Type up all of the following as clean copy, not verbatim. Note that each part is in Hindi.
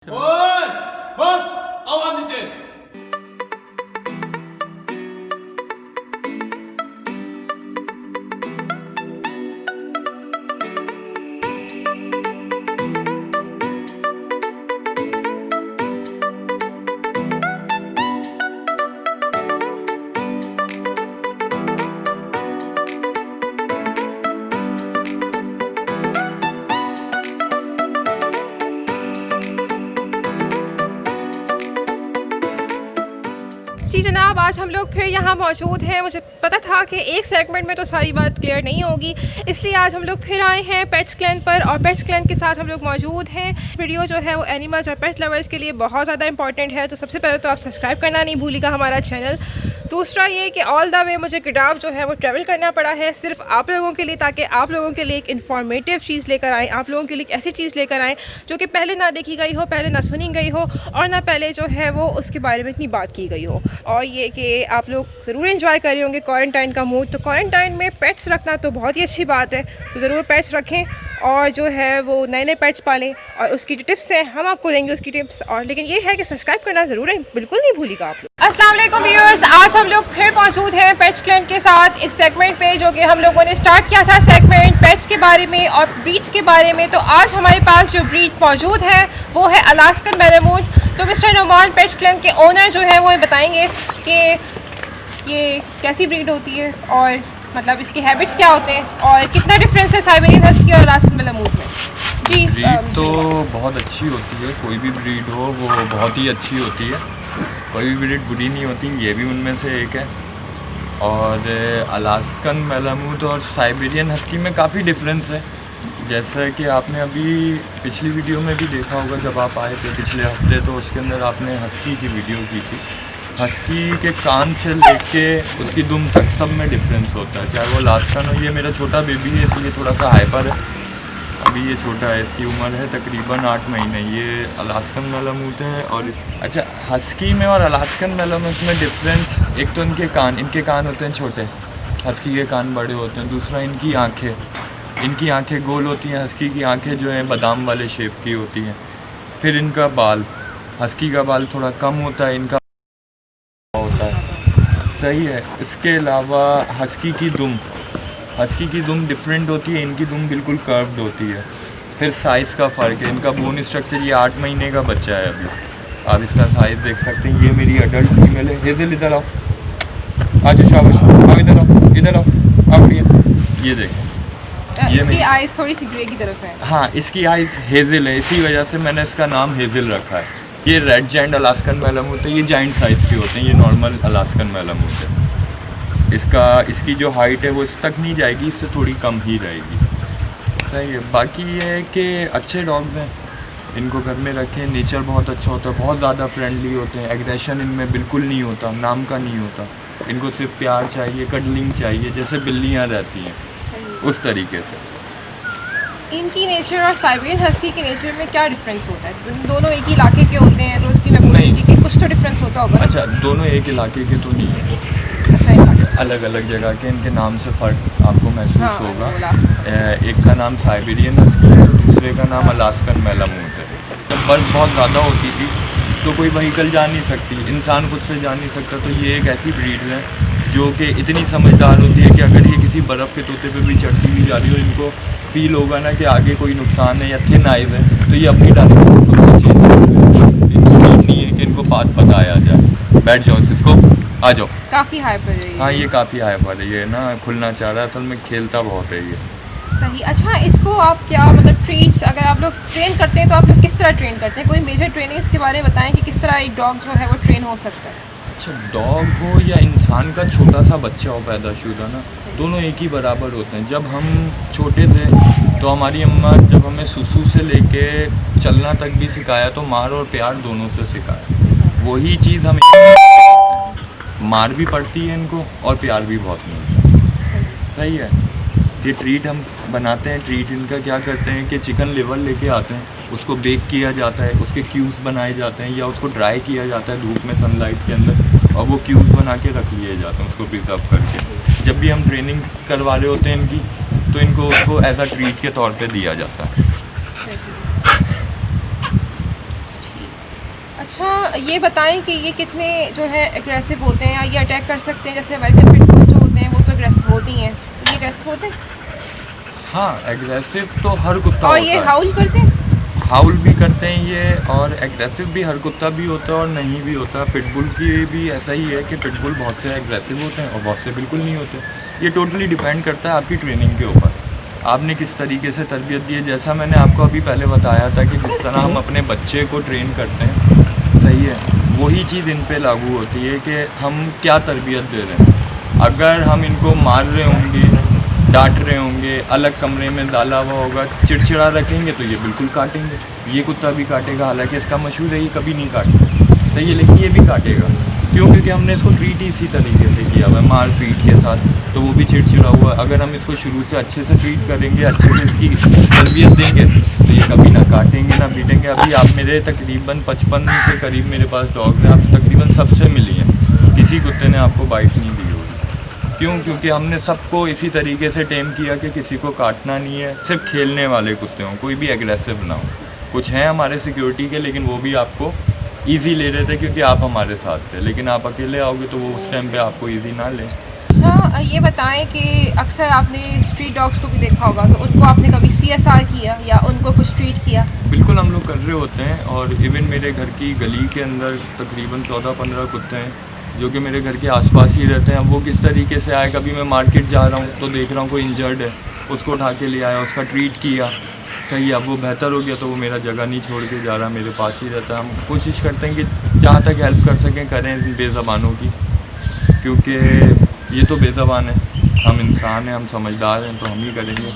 ओए बस आओ आप नीचे। जी जनाब, आज हम लोग फिर यहाँ मौजूद हैं। मुझे पता था कि एक सेगमेंट में तो सारी बात क्लियर नहीं होगी, इसलिए आज हम लोग फिर आए हैं पेट्स क्लैन पर और पेट्स क्लैन के साथ हम लोग मौजूद हैं। वीडियो जो है वो एनिमल्स और पेट लवर्स के लिए बहुत ज़्यादा इंपॉर्टेंट है, तो सबसे पहले तो आप सब्सक्राइब करना नहीं भूलिएगा हमारा चैनल। दूसरा ये कि ऑल द वे मुझे किताब जो है वो ट्रैवल करना पड़ा है सिर्फ आप लोगों के लिए, ताकि आप लोगों के लिए एक इन्फॉर्मेटिव चीज़ लेकर आएँ, आप लोगों के लिए एक ऐसी चीज़ लेकर आएँ जो कि पहले ना देखी गई हो, पहले ना सुनी गई हो और ना पहले जो है वो उसके बारे में इतनी बात की गई हो। और ये कि आप लोग ज़रूर एंजॉय कर रहे होंगे क्वारंटाइन का मूड। तो क्वारंटाइन में पेट्स रखना तो बहुत ही अच्छी बात है, तो ज़रूर पेट्स रखें और जो है वो नए नए पेट्स पालें। और उसकी जो टिप्स हैं हम आपको देंगे उसकी टिप्स, और लेकिन ये है कि सब्सक्राइब करना ज़रूर है, बिल्कुल नहीं भूलिएगा आप लोग। अस्सलाम वालेकुम व्यूअर्स, आज हम लोग फिर मौजूद हैं पेट्स क्लैन के साथ इस सेगमेंट पे, जो कि हम लोगों ने स्टार्ट किया था सेगमेंट पेट्स के बारे में और ब्रीड्स के बारे में। तो आज हमारे पास जो ब्रीड मौजूद है वो है अलास्कन मैलामूथ। तो मिस्टर नुमान पेट्स क्लैन के ओनर जो है वो बताएंगे कि ये कैसी ब्रीड होती है और मतलब इसके हैबिट्स क्या होते हैं और कितना डिफरेंस है साइबेरियन हस्की और अलास्कन मैलामूथ में। जी ब्रीड तो बहुत अच्छी होती है, कोई भी ब्रीड हो वो बहुत ही अच्छी होती है, कोई भी ब्रीड बुरी नहीं होती, ये भी उनमें से एक है। और अलास्कन मैलामूथ और साइबेरियन हस्की में काफ़ी डिफरेंस है, जैसा कि आपने अभी पिछली वीडियो में भी देखा होगा जब आप आए थे पिछले हफ्ते, तो उसके अंदर आपने हस्की की वीडियो की थी। हस्की के कान से लेके उसकी दुम तक सब में डिफरेंस होता है, चाहे वो अलास्कन हो। ये मेरा छोटा बेबी है इसलिए थोड़ा सा हाइपर है, अभी ये छोटा है, इसकी उम्र है तकरीबन 8 महीने। ये अलास्कन मैलामूथ है। और अच्छा, हस्की में और अलास्कन मैलामूथ में डिफरेंस, एक तो इनके कान होते हैं छोटे, हस्की के कान बड़े होते हैं। दूसरा इनकी आंखें गोल होती हैं, हस्की की आंखें जो हैं बादाम वाले शेप की होती हैं। फिर इनका बाल, हस्की का बाल थोड़ा कम होता है, इनका होता है, सही है। इसके अलावा हस्की की दुम डिफरेंट होती है, इनकी दुम बिल्कुल कर्व्ड होती है। फिर साइज़ का फ़र्क है, इनका बोन स्ट्रक्चर, ये 8 महीने का बच्चा है अभी, आप इसका साइज़ देख सकते हैं। ये मेरी अडल्ट फीमेल है। हेज़ल इधर आओ, आज शाबाश, आओ इधर आओ आप बढ़िया। ये देखें, ये इसकी आइज़ थोड़ी सी ग्रे की तरफ है। हाँ, इसकी आइज़ हेज़ल है, इसी वजह से मैंने इसका नाम हेज़ल रखा है। ये रेड जायंट अलास्कन मैलामूथ है, ये जायंट साइज़ के होते हैं, ये नॉर्मल अलास्कन मैलामूथ है। इसकी जो हाइट है वो इस तक नहीं जाएगी, इससे थोड़ी कम ही रहेगी, सही है। बाकी ये है कि अच्छे डॉग्स हैं, इनको घर में रखें, नेचर बहुत अच्छा होता है, बहुत ज़्यादा फ्रेंडली होते हैं, एग्रेशन इनमें बिल्कुल नहीं होता, नाम का नहीं होता। इनको सिर्फ प्यार चाहिए, कडलिंग चाहिए, जैसे बिल्लियाँ रहती हैं उस तरीके से। इनकी नेचर और साइबेरियन हस्की के नेचर में क्या डिफरेंस होता है? दोनों एक ही इलाके के होते हैं, तो उसकी मैं बोलूँगी कि कुछ तो डिफरेंस होता होगा। अच्छा, दोनों एक इलाके के तो नहीं है, अलग अलग जगह के, इनके नाम से फ़र्क आपको महसूस होगा। एक का नाम साइबेरियन हस्की है, दूसरे का नाम अलास्कन मैलामूथ है। जब बर्फ़ बहुत ज़्यादा होती थी तो कोई व्हीकल जा नहीं सकती, इंसान खुद से जा नहीं सकता, तो ये एक ऐसी ब्रीड है जो कि इतनी समझदार होती है कि अगर ये किसी बर्फ़ के तोते पे भी चढ़ती हुई जा रही हो, इनको फील होगा ना कि आगे कोई नुकसान है या थिन आइज़ है, तो ये अपनी डायरेक्शन खुद से चेंज करेगी। इनको नहीं है कि इनको बात पकाया जाए, बैठ जाओ इसको, आ जाओ। काफ़ी हाइपर है ये। हाँ, ये काफ़ी हाइपर है, ये ना खुलना चाह रहा है, असल में खेलता बहुत है ये। सही। अच्छा, इसको आप क्या मतलब ट्रीट्स, अगर आप लोग ट्रेन करते हैं तो आप लोग किस तरह ट्रेन करते हैं? कोई मेजर ट्रेनिंग इसके बारे में बताएं कि किस तरह एक डॉग जो है वो ट्रेन हो सकता है? अच्छा, डॉग हो या इंसान का छोटा सा बच्चा हो पैदाशुदा ना, दोनों एक ही बराबर होते हैं। जब हम छोटे थे तो हमारी अम्मा जब हमें सुसु से लेके चलना तक भी सिखाया, तो मार और प्यार दोनों से सिखाया। वही चीज़ हम मार भी पड़ती है इनको और प्यार भी बहुत मिलता है, सही है। ये ट्रीट हम बनाते हैं, ट्रीट इनका क्या करते हैं कि चिकन लिवर लेके आते हैं, उसको बेक किया जाता है, उसके क्यूब्स बनाए जाते हैं या उसको ड्राई किया जाता है धूप में सनलाइट के अंदर, और वो क्यूब्स बना के रख लिए जाते हैं उसको प्रिजर्व करके। जब भी हम ट्रेनिंग करवा रहे होते हैं इनकी, तो इनको उसको एज अ ट्रीट के तौर पे दिया जाता है। अच्छा, ये बताएं कि ये कितने जो है एग्रेसिव होते हैं या ये अटैक कर सकते हैं? जैसे अमेरिकन पिटबुल जो होते हैं वो तो एग्रेसिव होती हैं, तो ये एग्रेसिव होते हैं? हाँ, एग्रेसिव तो हर कुत्ता और होता ये है। हाउल करते हैं? हाउल भी करते हैं ये, और एग्रेसिव भी हर कुत्ता भी होता है और नहीं भी होता। पिटबुल की भी ऐसा ही है कि पिटबुल बहुत से एग्रेसिव होते हैं और बहुत से बिल्कुल नहीं होते। ये टोटली डिपेंड करता है आपकी ट्रेनिंग के ऊपर, आपने किस तरीके से तरबियत दी है। जैसा मैंने आपको अभी पहले बताया था कि जिस तरह हम अपने बच्चे को ट्रेन करते हैं, सही है, वही चीज़ इन पे लागू होती है कि हम क्या तरबियत दे रहे हैं। अगर हम इनको मार रहे होंगे, डांट रहे होंगे, अलग कमरे में डाला हुआ होगा, चिड़चिड़ा रखेंगे तो ये बिल्कुल काटेंगे। ये कुत्ता भी काटेगा, हालांकि इसका मशहूर है ये कभी नहीं काटता, सही है, लेकिन ये भी काटेगा। क्यों? क्योंकि हमने इसको ट्रीट ही इसी तरीके से किया हुआ है, मार पीट के साथ, तो वो भी चिड़चिड़ा हुआ। अगर हम इसको शुरू से अच्छे से ट्रीट करेंगे, अच्छे से इसकी तरबियत देंगे, तो ये कभी ना काटेंगे ना पीटेंगे। अभी आप मेरे तकरीबन 55 के करीब मेरे पास डॉग हैं, आप तकरीबन सबसे मिली हैं, किसी कुत्ते ने आपको बाइट नहीं दी होगी। क्यों? क्योंकि हमने सबको इसी तरीके से टेम किया कि किसी को काटना नहीं है, सिर्फ खेलने वाले कुत्ते हों, कोई भी एग्रेसिव ना हो। कुछ हैं हमारे सिक्योरिटी के, लेकिन वो भी आपको ईजी ले रहे थे क्योंकि आप हमारे साथ थे, लेकिन आप अकेले आओगे तो वो उस टाइम पे आपको ईजी ना ले। अच्छा, ये बताएं कि अक्सर आपने स्ट्रीट डॉग्स को भी देखा होगा, तो उनको आपने कभी CSR किया या उनको कुछ ट्रीट किया? बिल्कुल हम लोग कर रहे होते हैं, और इवन मेरे घर की गली के अंदर तकरीबन 14-15 कुत्ते हैं जो कि मेरे घर के आसपास ही रहते हैं। अब वो किस तरीके से आए, कभी मैं मार्केट जा रहा हूँ तो देख रहा हूँ कोई इंजर्ड है, उसको उठा के ले आया, उसका ट्रीट किया, सही है। अब वो बेहतर हो गया तो वो मेरा जगह नहीं छोड़ के जा रहा, मेरे पास ही रहता है। हम कोशिश करते हैं कि जहाँ तक हेल्प कर सकें करें बेज़बानों की, क्योंकि ये तो बेज़बान है, हम इंसान हैं, हम समझदार हैं, तो हम ही करेंगे।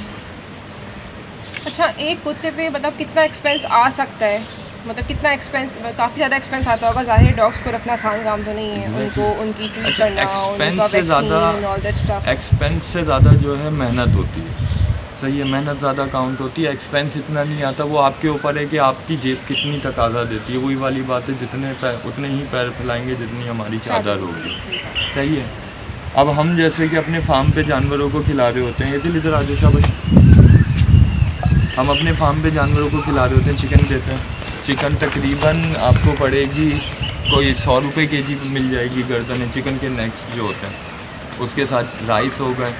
अच्छा, एक कुत्ते पे मतलब कितना एक्सपेंस आ सकता है? मतलब कितना एक्सपेंस? काफ़ी ज़्यादा एक्सपेंस आता होगा, ज़ाहिर है डॉग्स को रखना आसान काम तो नहीं है, उनको उनकी ट्रीट करना, उनका vaccine, all that stuff. Expense से ज़्यादा जो है मेहनत होती है, सही है, मेहनत ज़्यादा काउंट होती है, एक्सपेंस इतना नहीं आता। वो आपके ऊपर है कि आपकी जेब कितनी तकाजा देती है, वही वाली बात है, जितने उतने ही पैर फैलाएंगे जितनी हमारी चादर होगी, सही है। अब हम जैसे कि अपने फार्म पे जानवरों को खिला रहे होते हैं, ये दिल इधर आजो शाबाश, हम अपने फार्म पे जानवरों को खिला रहे होते हैं, चिकन देते हैं। चिकन तकरीबन आपको पड़ेगी कोई 100 रुपये kg मिल जाएगी गर्दन चिकन के नेक्स जो होते हैं, उसके साथ राइस हो गए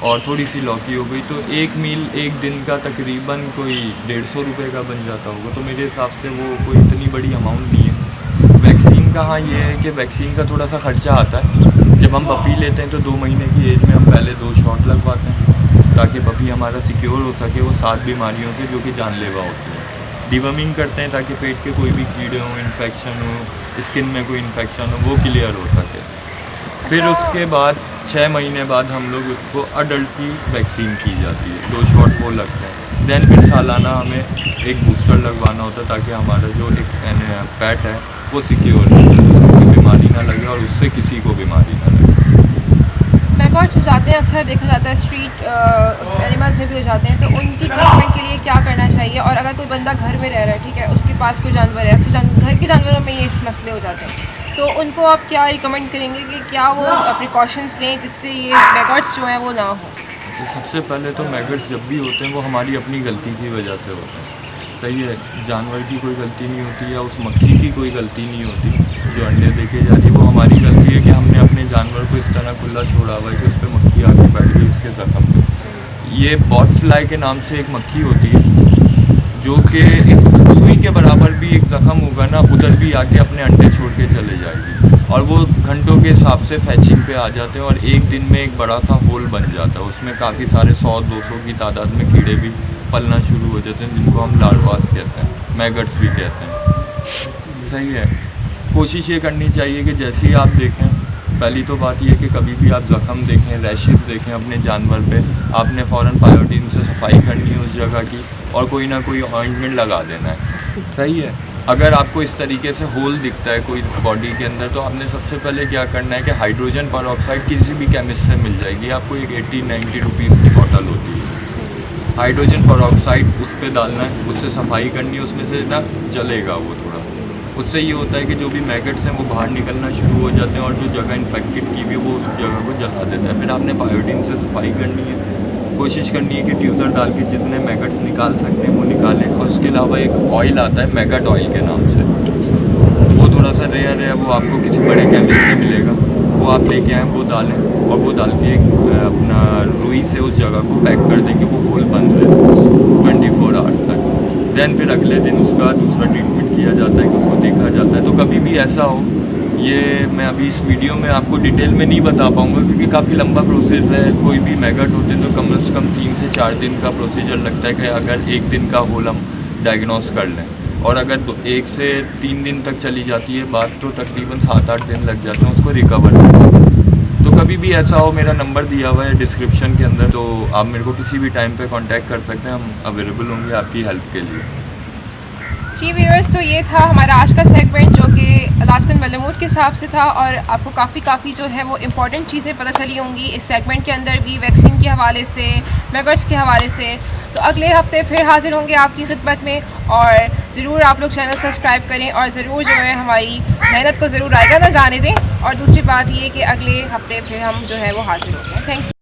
और थोड़ी सी लौकी हो गई, तो एक मील एक दिन का तकरीबन कोई 150 रुपये का बन जाता होगा। तो मेरे हिसाब से वो कोई इतनी बड़ी अमाउंट नहीं है। वैक्सीन का हाँ ये है कि वैक्सीन का थोड़ा सा ख़र्चा आता है। जब हम पपी लेते हैं तो 2 महीने की एज में हम पहले 2 शॉट लगवाते हैं ताकि पपी हमारा सिक्योर हो सके वो 7 बीमारियों से जो कि जानलेवा होती है। डिवर्मिंग करते हैं ताकि पेट के कोई भी कीड़े हों, इन्फेक्शन हो, स्किन में कोई इन्फेक्शन हो, वो क्लियर हो सके। फिर उसके बाद 6 महीने बाद हम लोग उसको अडल्ट की वैक्सीन की जाती है, 2 शॉट वो लगते हैं। दैन फिर सालाना हमें एक बूस्टर लगवाना होता है ताकि हमारा जो एक पेट है वो सिक्योर हो, उसको बीमारी ना लगे और उससे किसी को बीमारी ना लगे। मैकॉट्स जाते हैं, अक्सर देखा जाता है स्ट्रीट एनिमल्स में भी हो जाते हैं, तो उनकी ट्रीटमेंट के लिए क्या करना चाहिए? और अगर कोई बंदा घर में रह रहा है, ठीक है, उसके पास कोई जानवर है, अक्सर घर के जानवरों में ये मसले हो जाते हैं, तो उनको आप क्या रिकमेंड करेंगे कि क्या वो प्रिकॉशंस लें जिससे ये मैगट्स जो हैं वो ना हो? तो सबसे पहले तो मैगट्स जब भी होते हैं वो हमारी अपनी गलती की वजह से होते हैं, सही है। जानवर की कोई गलती नहीं होती या उस मक्खी की कोई गलती नहीं होती जो अंडे देके जा रही है, वो हमारी गलती है कि हमने अपने जानवर को इस तरह खुला छोड़ा हुआ है कि उस पर मक्खी आके बैठ गई उसके ज़ख्म पे। ये बॉट फ्लाई के नाम से एक मक्खी होती है जो कि एक सुई के बराबर भी एक ज़ख्म होगा ना, उधर भी आके अपने अंडे छोड़ के चले जाएगी और वो घंटों के हिसाब से फैचिंग पे आ जाते हैं और एक दिन में एक बड़ा सा होल बन जाता है, उसमें काफ़ी सारे 100-200 की तादाद में कीड़े भी पलना शुरू हो जाते हैं जिनको हम लार्वास कहते हैं, मैगट्स भी कहते हैं, सही है। कोशिश ये करनी चाहिए कि जैसे ही आप देखें, पहली तो बात यह कि कभी भी आप ज़ख्म देखें, रैशेस देखें अपने जानवर पे, आपने फ़ौरन बायोटीन से सफाई करनी है उस जगह की और कोई ना कोई ऑइंटमेंट लगा देना है, सही है। अगर आपको इस तरीके से होल दिखता है कोई बॉडी के अंदर, तो आपने सबसे पहले क्या करना है कि हाइड्रोजन परऑक्साइड किसी भी केमिस्ट से मिल जाएगी, आपको एक 80-90 रुपीज़ की बॉटल होती है, हाइड्रोजन परऑक्साइड उस पर डालना है, उससे सफाई करनी है, उसमें से ना जलेगा वो थोड़ा, उससे ये होता है कि जो भी मैगट्स हैं वो बाहर निकलना शुरू हो जाते हैं और जो जगह इन्फेक्टेड की हुई है वो उस जगह को जला देता है। फिर आपने बायोटीन से सफाई करनी है, कोशिश करनी है कि ट्यूज़र डाल के जितने मैगट्स निकाल सकते हैं वो निकालें। और उसके अलावा एक ऑयल आता है मैगट ऑयल के नाम से, वो रेयर है, वो आपको किसी बड़े केमिस्ट से मिलेगा, वो आप लेके आएँ, वो डालें और वो डाल के अपना रुई से उस जगह को पैक कर देंगे, वो होल बंद रहे 24 आवर्स तक। देन फिर अगले दिन उसका दूसरा ट्रीटमेंट किया जाता है कि उसको देखा जाता है। तो कभी भी ऐसा हो, ये मैं अभी इस वीडियो में आपको डिटेल में नहीं बता पाऊँगा क्योंकि काफ़ी लंबा प्रोसेस है। कोई भी मैगट होते हैं तो कम से कम 3 से 4 दिन का प्रोसीजर लगता है कि अगर 1 दिन का होल हम डायग्नोस कर लें, और अगर 1 से 3 दिन तक चली जाती है बात तो तकरीबन 7-8 दिन लग जाते हैं उसको रिकवर करने। तो कभी भी ऐसा हो, मेरा नंबर दिया हुआ है डिस्क्रिप्शन के अंदर, तो आप मेरे को किसी भी टाइम पे कांटेक्ट कर सकते हैं, हम अवेलेबल होंगे आपकी हेल्प के लिए। जी व्यूअर्स, तो ये था हमारा आज का सेगमेंट जो कि अलास्कन मेलमूथ के हिसाब से था, और आपको काफ़ी जो है वो इम्पॉर्टेंट चीज़ें पता चली होंगी इस सेगमेंट के अंदर भी, वैक्सीन के हवाले से, मैगट्स के हवाले से। तो अगले हफ्ते फिर हाजिर होंगे आपकी खिदमत में, और ज़रूर आप लोग चैनल सब्सक्राइब करें और ज़रूर जो है हमारी मेहनत को ज़रूर आएगा ना जाने दें। और दूसरी बात ये कि अगले हफ्ते फिर हम जो है वो हाजिर होंगे। Thank you.